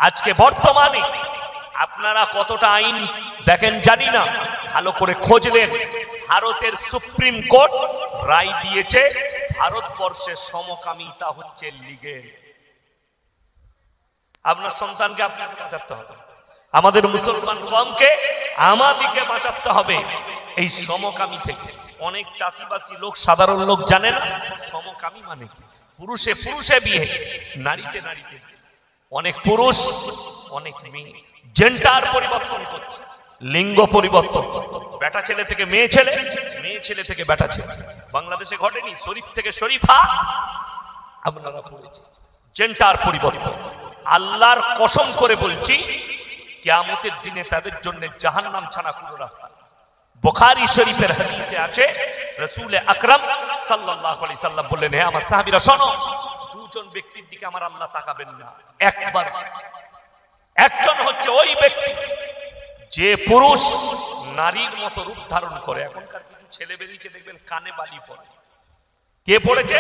আজকে বর্তমানে আপনারা কতটা আইন দেখেন জানি না, ভালো করে খোঁজলেন, ভারতের সুপ্রিম কোর্ট রায় দিয়েছে ভারতবর্ষে সমকামিতা হচ্ছে লিগেল। আপনার সন্তানকে আপনাকে বাঁচাতে হবে, আমাদের মুসলমান কমকে আমাদিকে বাঁচাতে হবে এই সমকামী থেকে। অনেক চাষিবাসী লোক, সাধারণ লোক জানে না সমকামী মানে কি। পুরুষে পুরুষে বিয়ে, নারীতে নারীতে বিয়ে। অনেক পুরুষ অনেক মেয়ে জেন্ডার পরিবর্তন করছে, লিঙ্গ পরিবর্তন, বেটা ছেলে থেকে মেয়ে ছেলে, মেয়ে ছেলে থেকে বেটা ছেলে। বাংলাদেশে ঘটেনি, শরীফ থেকে শরীফা আপনারা পড়েছেন, জেন্ডার পরিবর্তন। আল্লাহর কসম করে বলছি, কিয়ামতের দিনে তাদের জন্য জাহান্নাম ছাড়া কোনো রাস্তা। বুখারী শরীফের হাদিসে আছে, রাসূল আকরাম সাল্লাল্লাহু আলাইহি সাল্লাম বললেন, হে আমার সাহাবীরা শোনো, দুজন ব্যক্তির দিকে আমার আল্লাহ তাকাবেন না একবার। একজন হচ্ছে ওই ব্যক্তি যে পুরুষ নারীর মতো রূপ ধারণ করে। এখনকার কিছু ছেলে বেরিয়েছে দেখবেন কানে বালি পরে। কে পড়েছে?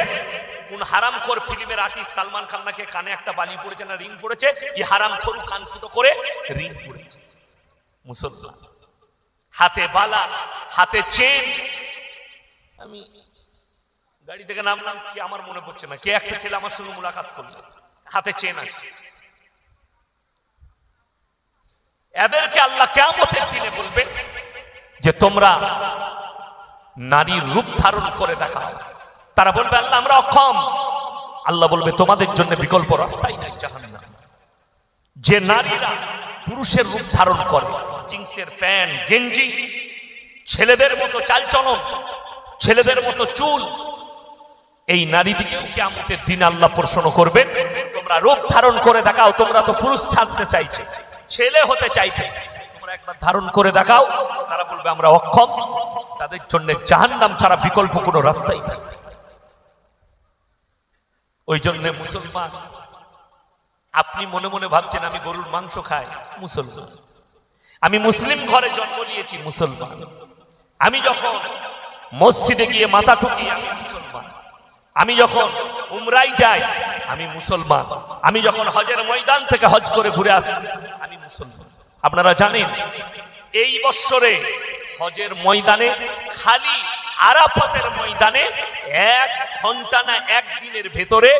কোন হারামখোর ফিল্মের আর্টিস্ট সালমান খান নাকি কানে একটা বালি পড়েছে না রিং পড়েছে, এই হারামখোর কান ফুটো করে রিং পড়েছে। মুসলমান হাতে বালা, হাতে চেন। আমি গাড়ি থেকে নামলাম, কি আমার মনে পড়ছে না, কে একটা ছেলে আমার সঙ্গে মুলাকাত করলো, হাতে চেন আছে। এদেরকে আল্লাহ কিয়ামতের দিনে বলবে যে তোমরা নারীর রূপ ধারণ করে দেখাও। তারা বলবে আল্লাহ আমরা অক্ষম। আল্লাহ বলবে তোমাদের জন্য বিকল্প রাস্তাই নাই, জাহান্নাম। যে নারীরা পুরুষের রূপ ধারণ করে, জিন্সের প্যান্ট গেঞ্জি, ছেলেদের মতো চালচলন, ছেলেদের মতো চুল, এই নারীটিকেও কিয়ামতের দিন আল্লাহ প্রশ্ন করবেন, তোমরা রূপ ধারণ করে দেখাও। তোমরা তো পুরুষ ছাড়তে চাইছে, ছেলে হতে চাইছে, তোমরা একবার ধারণ করে দেখাও। তারা বলবে আমরা অক্ষম। তাদের জন্য জাহান্নাম ছাড়া বিকল্প কোনো রাস্তাই নেই। ওই জন্য মুসলমান, আপনি মনে মনে ভাবছেন আমি গরুর মাংস খাই, মুসলমান। আমি মুসলিম ঘরে জন্ম নিয়েছি, মুসলমান। আমি যখন মসজিদে গিয়ে মাথা ঠুকি, আমি মুসলমান। আমি যখন উমরায় যাই, আমি মুসলমান। আমি যখন হজের ময়দান থেকে হজ করে ঘুরে আসি, আমি মুসলমান। আপনারা জানেন এই বছরে হজের ময়দানে, খালি আরাফাতের ময়দানে 1 ঘন্টা না 1 দিনের ভেতরে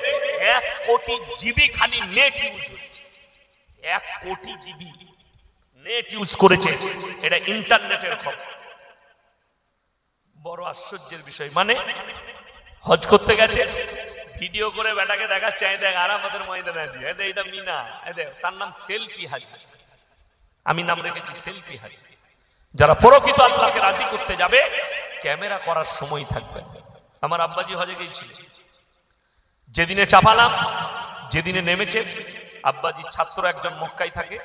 1 কোটি জিবি খালি নেট ইউজ হচ্ছে। 1 কোটি জিবি নেট ইউজ করেছে, এটা ইন্টারনেটের খবর। বড় আশ্চর্যের বিষয়, মানে হজ করতে গেছে, ভিডিও করে বেটাকে দেখাচ্ছে, দেখ আরাফাতের ময়দানে আছি, এটা মিনা, তার নাম সেলফি হাজি। আমি নাম রেখেছি সেলফি হাজি। যারা প্রকৃত আল্লাহকে রাজি করতে যাবে, ক্যামেরা করার সময় থাকবে। আমার আব্বাজি হজে গিয়েছিল, যেদিনে চাপালাম, যেদিনে নেমেছে, আব্বাজি ছাত্র একজন মক্কায় থাকে,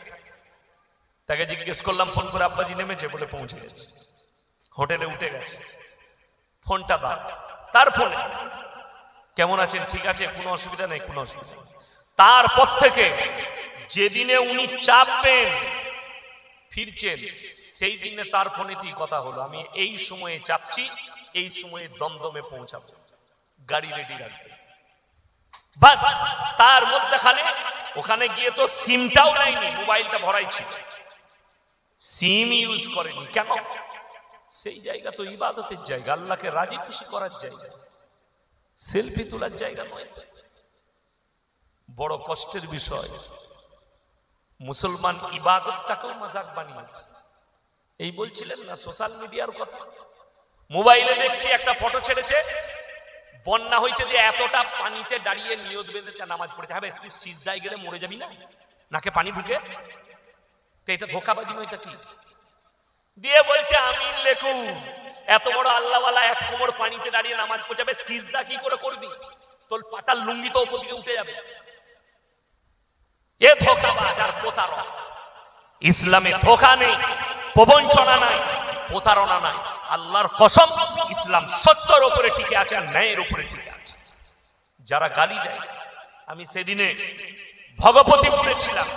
তাকে জিজ্ঞেস করলাম ফোন করে, আব্বাজি নেমেছে বলে পৌঁছে গেছে, হোটেলে উঠে গেছে। ফোনটা দাও, তার ফোনে কেমন আছেন, ঠিক আছে, কোনো অসুবিধা নেই, কোনো অসুবিধা। তারপর থেকে যেদিনে উনি চাপবেন ফিরছেন, সেই দিনে তার ফোনেতেই কথা হলো, আমি এই সময়ে চাপছি, এই সময়ে দমদমে পৌঁছাবো, গাড়ি রেডি রাখবে। বাস তার মধ্যখানে ওখানে গিয়ে তো সিমটাও নেয়নি, মোবাইলটা ভরাইছি, সিম ইউজ করেনি। কেন? সেই জায়গা তো ইবাদতের জায়গা, আল্লাহকে রাজি খুশি করার জায়গা, সেলফি তোলার জায়গা নয়। বড় কষ্টের বিষয়, মুসলমান ইবাদতটাকেও মজাক বানিয়ে, এই বলছিলেন না সোশ্যাল মিডিয়ার কথা, মোবাইলে দেখছি একটা ফটো ছেড়েছে, বন্যা হয়েছে, যে এতটা পানিতে দাঁড়িয়ে নিয়ত বেঁধেছে, নামাজ পড়েছে। হ্যাঁ তুই সিজদায় গেলে মরে যাবি না, নাকে পানি ঢুকে, তো এটা ধোঁকাবাজি নয়, তা কি দিয়ে বলছে আমিন লেখু, এত বড় আল্লাহওয়ালা 1 কোমর পানিতে দাঁড়িয়ে নামাজ পড়াবে, সিজদা কি করে করবি, তোর পাটার লুঙ্গি তো উপর দিকে উঠে যাবে। এ ধোঁকাবাজ আর প্রতারক। ইসলামে ধোঁকা নেই, প্রবঞ্চনা নাই, প্রতারণা নাই। আল্লাহর কসম, ইসলাম সত্যের উপরে টিকে আছে আর ন্যায়ের উপরে টিকে আছে। যারা গালি দেয়, আমি সেদিনে ভগবতীপুরে ছিলাম,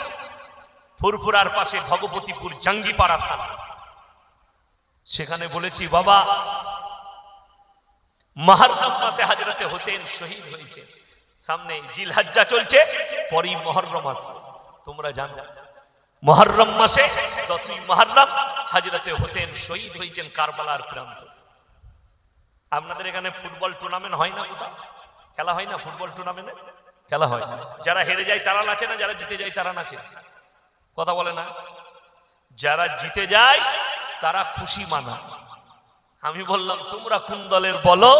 ফুরফুরার পাশে ভগবতীপুর জাঙ্গিপাড়া থানা, সেখানে বলেছি বাবা মুহররম মাসে হযরতে হোসেন শহীদ হয়েছে। সামনে জিলহজ্জা চলছে, পরই মুহররম আসবে। তোমরা জানো মুহররম মাসে 10ই মুহররম হযরতে হোসেন শহীদ হয়েছেন কারবালার প্রান্তে। আপনাদের এখানে ফুটবল টুর্নামেন্ট হয় না? কোথাও খেলা হয় না? ফুটবল টুর্নামেন্টে খেলা হয়। যারা হেরে যায় তারা নাচে না, যারা জিতে যায় তারা নাচে? কথা বলে না। যারা জিতে যায় তারা খুশি মানায়। আমি বললাম তোমরা কোন দলের বলো?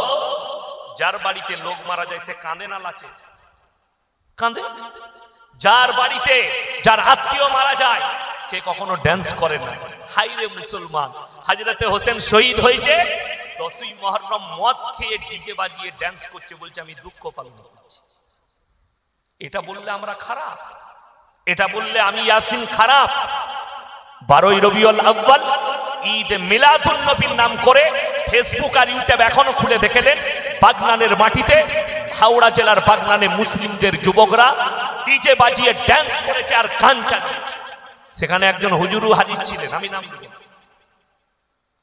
যার বাড়িতে লোক মারা যায় সে কাঁদে না লাচে? কাঁদে। যার বাড়িতে যার আত্মীয় মারা যায় সে কখনো ড্যান্স করে না। হাই রে মুসলমান, হযরতে হোসেন শহীদ হয়েছে, 10ই মুহররম মদ খেয়ে ডিজে বাজিয়ে ড্যান্স করছে, বলছে আমি দুঃখ পালন করছি। এটা বললে আমরা খারাপ? এটা বললে আমি ইয়াসিন খারাপ? 12ই রবিউল আউয়াল ঈদ মিলাদুন নবীর নাম করে ফেসবুক আর ইউটিউব এখনো খুলে দেখে নেন, বাগনানের মাটিতে, হাওড়া জেলার বাগনানে মুসলিমদের যুবকরা ডিজে বাজিয়ে ড্যান্স করেছে আর গান চালিয়েছে। সেখানে একজন হুজুরও হাজির ছিলেন, আমি নাম দেব।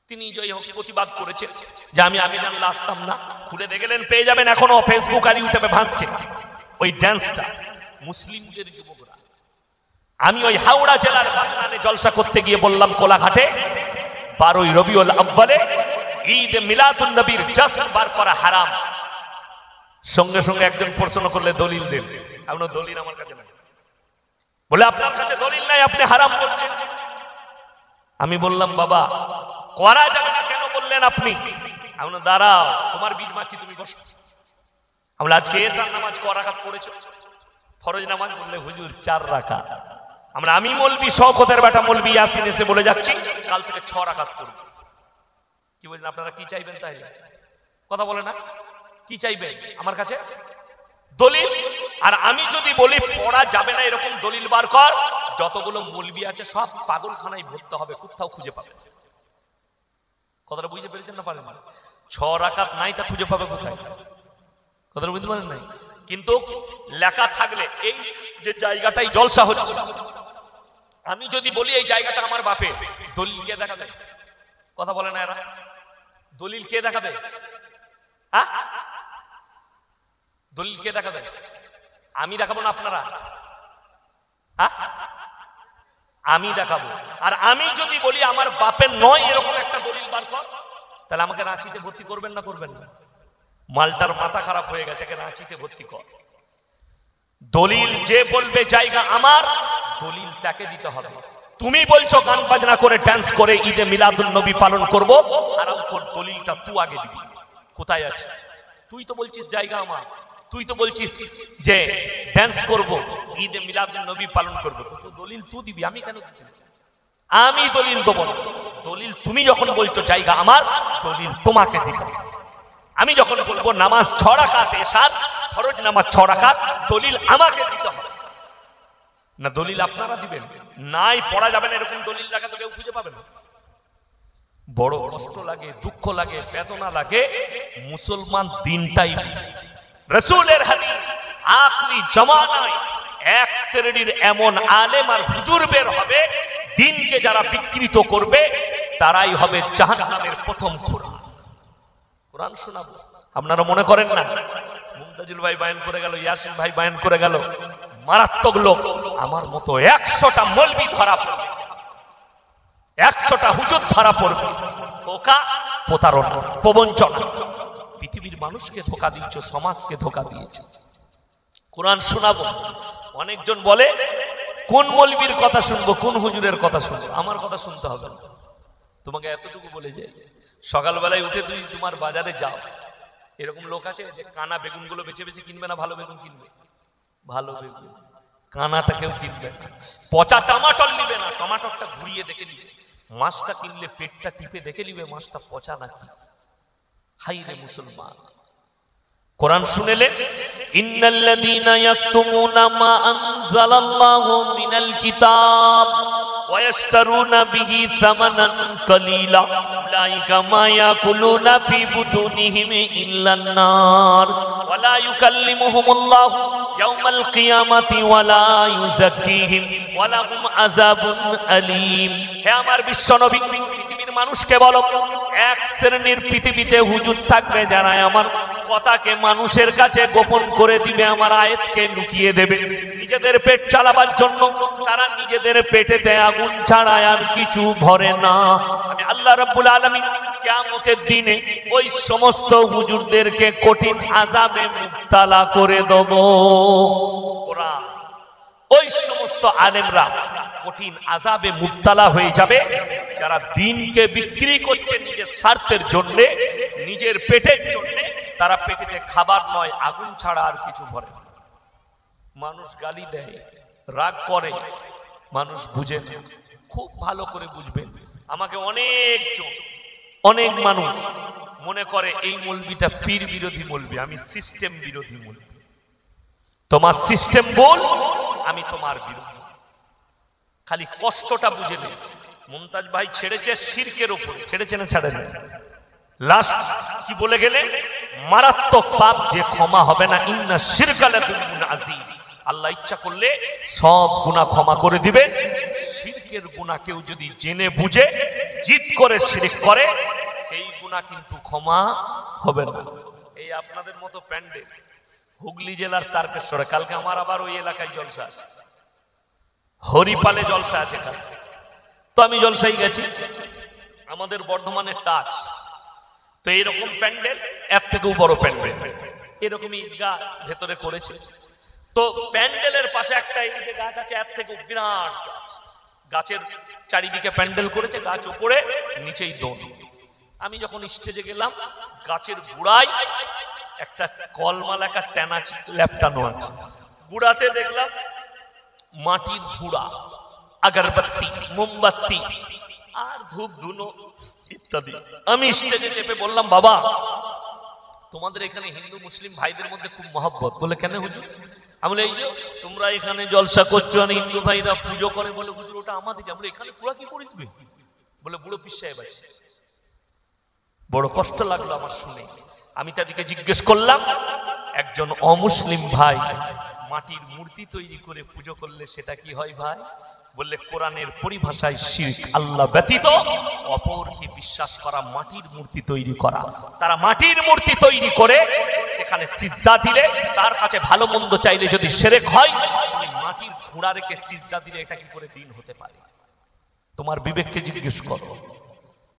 তিনি জয় হোক প্রতিবাদ করেছেন যে আমি আগে জানলে আসতাম না। খুলে দেখলেন, পেয়ে যাবেন, এখনো ফেসবুক আর ইউটিউবে ভাসছে ওই ড্যান্সটা, মুসলিমদের যুবকরা। আমি ওই হাওড়া জেলার বাগনানে জলসা করতে গিয়ে বললাম কোলাঘাটে 12ই রবিউল আউয়ালে ঈদ মিলাদুন নবীর জশ্ন বার করা হারাম। সঙ্গে সঙ্গে একজন প্রশ্ন করলে দলিল দেন। আপনার দলিল আমার কাছে নাই। বলে আপনার কাছে দলিল নাই, আপনি হারাম করছেন। আমি বললাম বাবা করা যাবে না কেন বললেন আপনি? আমরা দাঁড়াও, তোমার বীজ মাছি, তুমি বসো। আমরা আজকে এশার নামাজ ক রাকাত পড়েছো? ফরজ নামাজ বললে হুজুর 4 রাকাত। আমি মৌলবি শওকতের বেটা মৌলবি ইয়াসিন এসে বলে যাচ্ছি কাল থেকে 6 রাকাত করব। কি বলেন আপনারা? কি চাইবেন তাহলে? কথা বলে না। কি চাইবেন আমার কাছে? দলিল। আর আমি যদি বলি পড়া যাবে না এরকম দলিল বার কর, যতগুলো মৌলবি আছে সব পাগলখানায় ভর্তি হবে, কোথাও খুঁজে পাবে না। কথাটা বুঝতে পেরেছেন না? পারেন? 6 রাকাত নাই, তা খুঁজে পাবে কোথায়? কথাটা বুঝতে পারেন নাই? কিন্তু লেখা থাকলে, এই যে জায়গাটাই জলসা হচ্ছে, আমি যদি বলি এই জায়গাটা আমার বাপের, দলিল কে দেখাবে? কথা বলে না এরা। দলিল কে দেখাবে? দলিল কে দেখাবে? আমি দেখাবো না আপনারা? আমি দেখাবো। আর আমি যদি বলি আমার বাপের নয় এরকম একটা দলিল বার কর, তাহলে আমাকে রাঁচিতে ভর্তি করবেন না করবেন না? মালটার মাথা খারাপ হয়ে গেছে, রাঁচিতে ভর্তি কর। দলিল যে বলবে জায়গা আমার, দলিল তাকে দিতে হবে। তুমি বলছো গান বাজনা করে ড্যান্স করে ঈদে মিলাদুন নবী পালন করব, হারাম কর, দলিলটা তুই আগে দিবি। কোথায় আছে? তুই তো বলছিস জায়গা আমার, তুই তো বলছিস যে ড্যান্স করব, ঈদে মিলাদুন নবী পালন করব, তো দলিল তুই দিবি, আমি কেন দিবি? আমি দলিল দেব না। দলিল তুমি যখন বলছো জায়গা আমার, দলিল তোমাকে দিতে হবে। আমি যখন বলবো নামাজ 6 রাকাত, এশার ফরজ নামাজ 6 রাকাত, দলিল আমাকে দিতে হবে না দলিল আপনারা দিবেন? নাই পড়া যাবে না এরকম দলিল রাখা তো কেউ খুঁজে পাবে না। বড় কষ্ট লাগে, দুঃখ লাগে, বেদনা লাগে। মুসলমান দিনটাই রাসূলের হাদিস, আখরি জামানায় এক শ্রেণীর এমন আলেম আর হুজুর বের হবে, দিনকে যারা বিকৃত করবে তারাই হবে জাহান্নামের প্রথম খোরা। কোরআন শোনাবো, আপনারা মনে করেন না? মুমতাজুল ভাই বায়ান করে গেল, ইয়াসিন ভাই বায়ান করে গেল, মারাত্মক লোক। আমার মতো 100টা মৌলবি ধরা পড়বে, 100টা হুজুর ধরা পড়বে। ধোঁকা, প্রতারণা, প্রবঞ্চনা। পৃথিবীর মানুষকে ধোঁকা দিয়েছ, সমাজকে ধোঁকা দিয়েছ। কোরআন শোনাবো। অনেকজন বলে কোন মৌলবির কথা শুনবো, কোন হুজুরের কথা শুনবো? আমার কথা শুনতে হবে না। তোমাকে এতটুকু বলে যে সকালবেলায় উঠে তুমি তোমার বাজারে যাও, এরকম লোক আছে যে কানা বেগুনগুলো বেছে বেছে কিনবে না, ভালো বেগুন কিনবে। ভালো বেগুন কানাটা কেউ কিনবে না। পচা টমাটর নিবে না, টমাটরটা ঘুরিয়ে দেখে নিবে। মাছটা কিনলে পেটটা টিপে দেখে নিবে মাছটা পচা নাকি। হাই রে মুসলমান, কোরআন শুনেলে ইন্নাল্লাযীনা ইয়াকতুমুনা মা আনজালাল্লাহু মিনাল কিতাব ওয়া ইয়াশতারুনা বিহি থামানান কালীলা উলাইকা মা ইয়াকুলুনা ফি বুতুনিহিম ইল্লান নার ওয়া লা ইউকাল্লিমুহুমুল্লাহু ইয়াওমাল কিয়ামাতি ওয়া লা ইউযাক্কিহিম ওয়া লাহুম আযাবুন আলীম। হে আমার বিশ্বনবী, পৃথিবীর মানুষকে বলো, এক শ্রেণীর পৃথিবীতে হুজুর থাকবে যারা আমার কথাকে মানুষের কাছে গোপন করে দিবে, আমার আয়াতকে লুকিয়ে দেবে নিজেদের পেট চালাবার জন্য। তারা নিজেদের পেটেতে আগুন ছাড়া আর কিছু ভরে না। আমি আল্লাহ রাব্বুল আলামিন কিয়ামতের দিনে ওই সমস্ত হুজুরদেরকে কঠিন আযাবে মুবতালা করে দেব। কোরআন, ওই সমস্ত আলেমরা কঠিন আযাবে মুবতালা হয়ে যাবে যারা দ্বীনকে বিক্রি করছে নিজের স্বার্থের জন্য, নিজের পেটের জন্য। তারা পেটেতে খাবার নয়, আগুন ছাড়া আর কিছু ভরে না। মানুষ গালি দেয়, রাগ করে, মানুষ বুঝে না। খুব ভালো করে বুঝবেন। আমাকে অনেক মানুষ মনে করে এই মৌলবিটা পীর বিরোধী মৌলবি, আমি সিস্টেম বিরোধী মৌলবি। তোমার সিস্টেম বল, আমি তোমার বিরোধী। খালি কষ্টটা বুঝে নেই। মুমতাজ ভাই ছেড়েছে শিরকের উপর, ছেড়েছে না ছাড়ে না? লাস্ট কি বলে গেলে, মারাত্মক পাপ যে ক্ষমা হবে না, ইন্না শিরকা লাযুলমুন আযীম। আল্লাহ ইচ্ছা করলে সব গুনাহ ক্ষমা করে দিবে। শিরকের গুনাহ কেউ যদি জেনে বুঝে জিদ করে শিরক করে, সেই গুনাহ কিন্তু ক্ষমা হবে না। এই আপনাদের মতো প্যান্ডেল হুগলি জেলার তারকেশ্বরে, কালকে আমার আবার ওই এলাকায় জলসা আছে, হরিপালে জলসা আছে। তো আমি জলসাই গেছি, আমাদের বর্ধমানের টাচ। তো এইরকম প্যান্ডেল, এর থেকেও বড় প্যান্ডেল এরকম ঈদগাহ ভেতরে করেছে। তো প্যান্ডেলের পাশে একটা এই যে গাছ আছে, এর থেকেও বিরাট গাছ, গাছের চারিদিকে প্যান্ডেল করেছে, গাছ উপরে নিচেই দোন। আমি যখন স্টেজে গেলাম, গাছের গোড়ায় একটা কলমা লেখা টানা ল্যাপটানো আছে। গুড়াতে দেখলাম মাটির ঘুড়া, আগরবাতি, মোমবাতি আর ধূপ ধুনো ইত্যাদি। আমি স্টেজে চেপে বললাম, বাবা তোমাদের এখানে হিন্দু মুসলিম ভাইদের মধ্যে খুব মহব্বত। বলে কেন হুজুর? আমি বলি, এই যে তোমরা এখানে জলসা করছো আর হিন্দু ভাইরা পুজো করে, বলে হুজুর ওটা আমাদের। আমরা এখানে তোরা কি করিস? বলে বুড়ো পীর সাহেব আছে। বড় কষ্ট লাগলো আমার শুনে। আমি তাদেরকে জিজ্ঞেস করলাম, একজন অমুসলিম ভাই মাটির মূর্তি তৈরি করে পুজো করলে সেটা কি হয় ভাই? বললে কোরআনের পরিভাষায় শিরক, আল্লাহ ব্যতীত অপরকে বিশ্বাস করা, মাটির মূর্তি তৈরি করা। তারা মাটির মূর্তি তৈরি করে সেখানে সিজদা দিলে, তার কাছে ভালো মন্দ চাইলে যদি শিরক হয়, তুমি মাটির ঘোড়া রেখে সিজদা দিলে এটা কি করে দিন হতে পারে? তোমার বিবেককে জিজ্ঞেস করো।